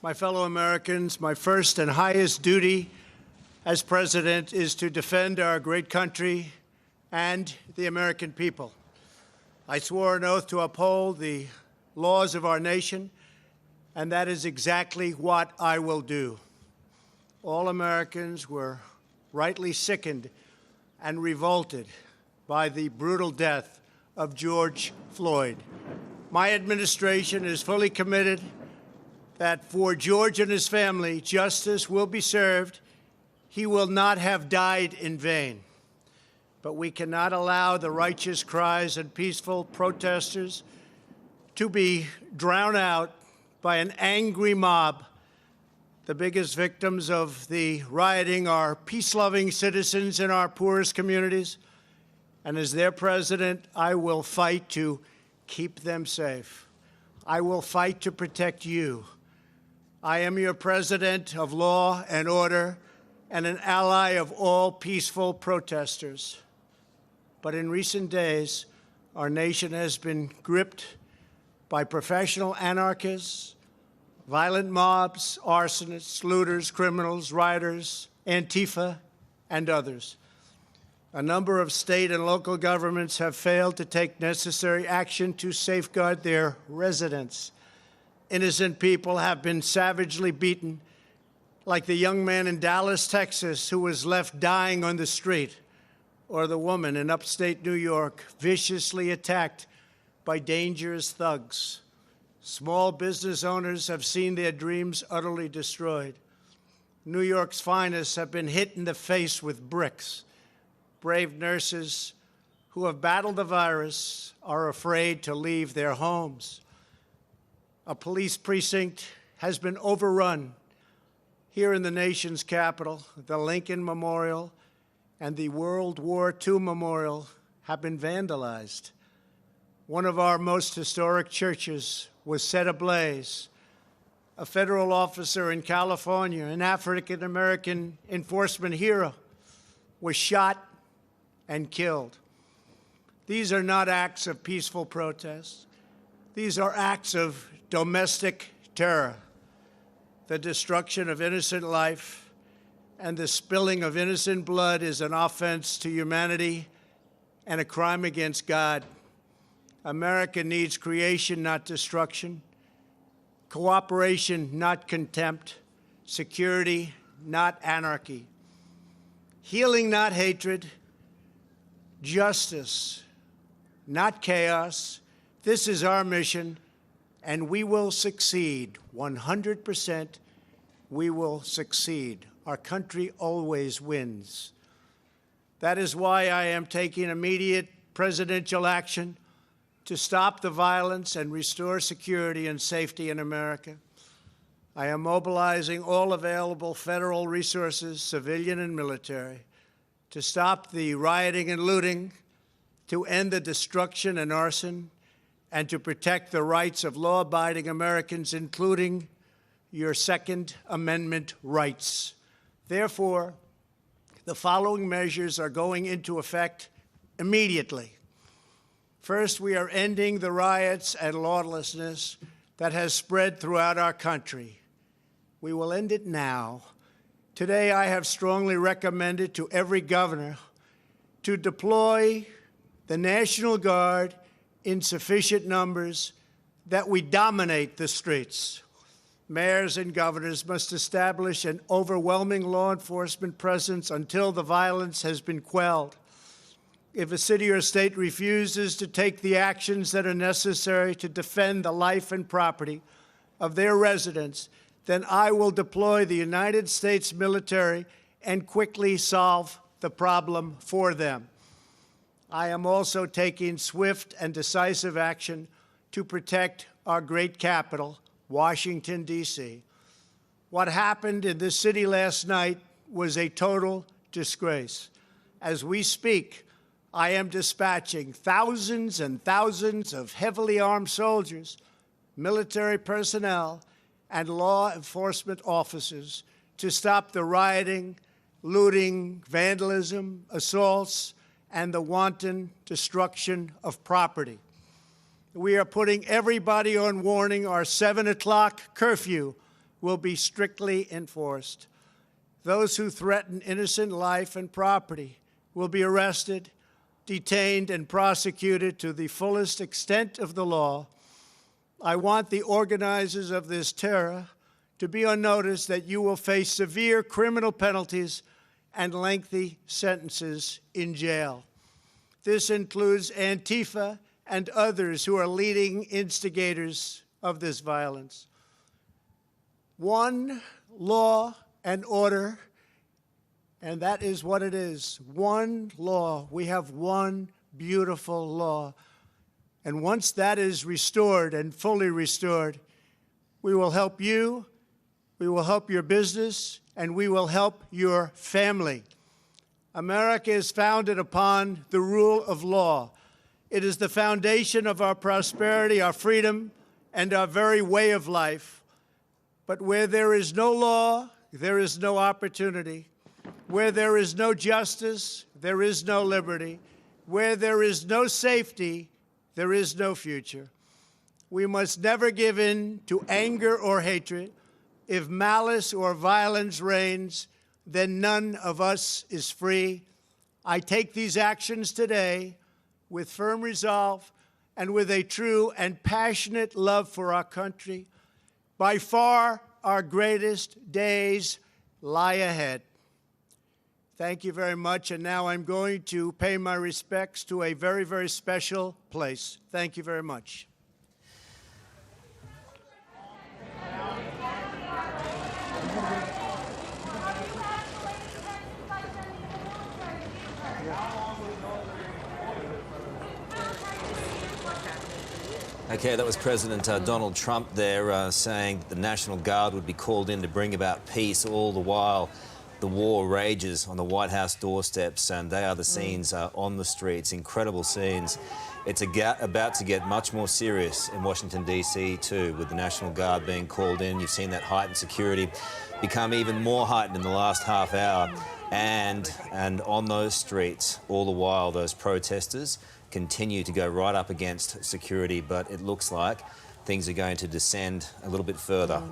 My fellow Americans, my first and highest duty as president is to defend our great country and the American people. I swore an oath to uphold the laws of our nation, and that is exactly what I will do. All Americans were rightly sickened and revolted by the brutal death of George Floyd. My administration is fully committed that for George and his family, justice will be served. He will not have died in vain. But we cannot allow the righteous cries and peaceful protesters to be drowned out by an angry mob. The biggest victims of the rioting are peace-loving citizens in our poorest communities. And as their president, I will fight to keep them safe. I will fight to protect you. I am your president of law and order and an ally of all peaceful protesters. But in recent days, our nation has been gripped by professional anarchists, violent mobs, arsonists, looters, criminals, rioters, Antifa, and others. A number of state and local governments have failed to take necessary action to safeguard their residents. Innocent people have been savagely beaten, like the young man in Dallas, Texas, who was left dying on the street, or the woman in upstate New York viciously attacked by dangerous thugs. Small business owners have seen their dreams utterly destroyed. New York's finest have been hit in the face with bricks. Brave nurses who have battled the virus are afraid to leave their homes. A police precinct has been overrun here in the nation's capital. The Lincoln Memorial and the World War II Memorial have been vandalized. One of our most historic churches was set ablaze. A federal officer in California, an African-American enforcement hero, was shot and killed. These are not acts of peaceful protest. These are acts of domestic terror. The destruction of innocent life and the spilling of innocent blood is an offense to humanity and a crime against God. America needs creation, not destruction, cooperation, not contempt, security, not anarchy, healing, not hatred, justice, not chaos. This is our mission, and we will succeed. 100%, we will succeed. Our country always wins. That is why I am taking immediate presidential action to stop the violence and restore security and safety in America. I am mobilizing all available federal resources, civilian and military, to stop the rioting and looting, to end the destruction and arson, and to protect the rights of law-abiding Americans, including your Second Amendment rights. Therefore, the following measures are going into effect immediately. First, we are ending the riots and lawlessness that has spread throughout our country. We will end it now. Today, I have strongly recommended to every governor to deploy the National Guard in sufficient numbers that we dominate the streets. Mayors and governors must establish an overwhelming law enforcement presence until the violence has been quelled. If a city or state refuses to take the actions that are necessary to defend the life and property of their residents, then I will deploy the United States military and quickly solve the problem for them. I am also taking swift and decisive action to protect our great capital, Washington, D.C. What happened in this city last night was a total disgrace. As we speak, I am dispatching thousands and thousands of heavily armed soldiers, military personnel, and law enforcement officers to stop the rioting, looting, vandalism, assaults, and the wanton destruction of property. We are putting everybody on warning. Our 7 o'clock curfew will be strictly enforced. Those who threaten innocent life and property will be arrested, detained, and prosecuted to the fullest extent of the law. I want the organizers of this terror to be on notice that you will face severe criminal penalties and lengthy sentences in jail. This includes Antifa and others who are leading instigators of this violence. One law and order, and that is what it is. One law. We have one beautiful law. And once that is restored and fully restored, we will help you, we will help your business, and we will help your family. America is founded upon the rule of law. It is the foundation of our prosperity, our freedom, and our very way of life. But where there is no law, there is no opportunity. Where there is no justice, there is no liberty. Where there is no safety, there is no future. We must never give in to anger or hatred. If malice or violence reigns, then none of us is free. I take these actions today with firm resolve and with a true and passionate love for our country. By far, our greatest days lie ahead. Thank you very much, and now I'm going to pay my respects to a very, very special place. Thank you very much. Okay, that was President Donald Trump there saying the National Guard would be called in to bring about peace. All the while, the war rages on the White House doorsteps, and they are the scenes on the streets, incredible scenes. It's about to get much more serious in Washington, D.C. too, with the National Guard being called in. You've seen that heightened security become even more heightened in the last half hour. And on those streets, all the while, those protesters continue to go right up against security, but it looks like things are going to descend a little bit further.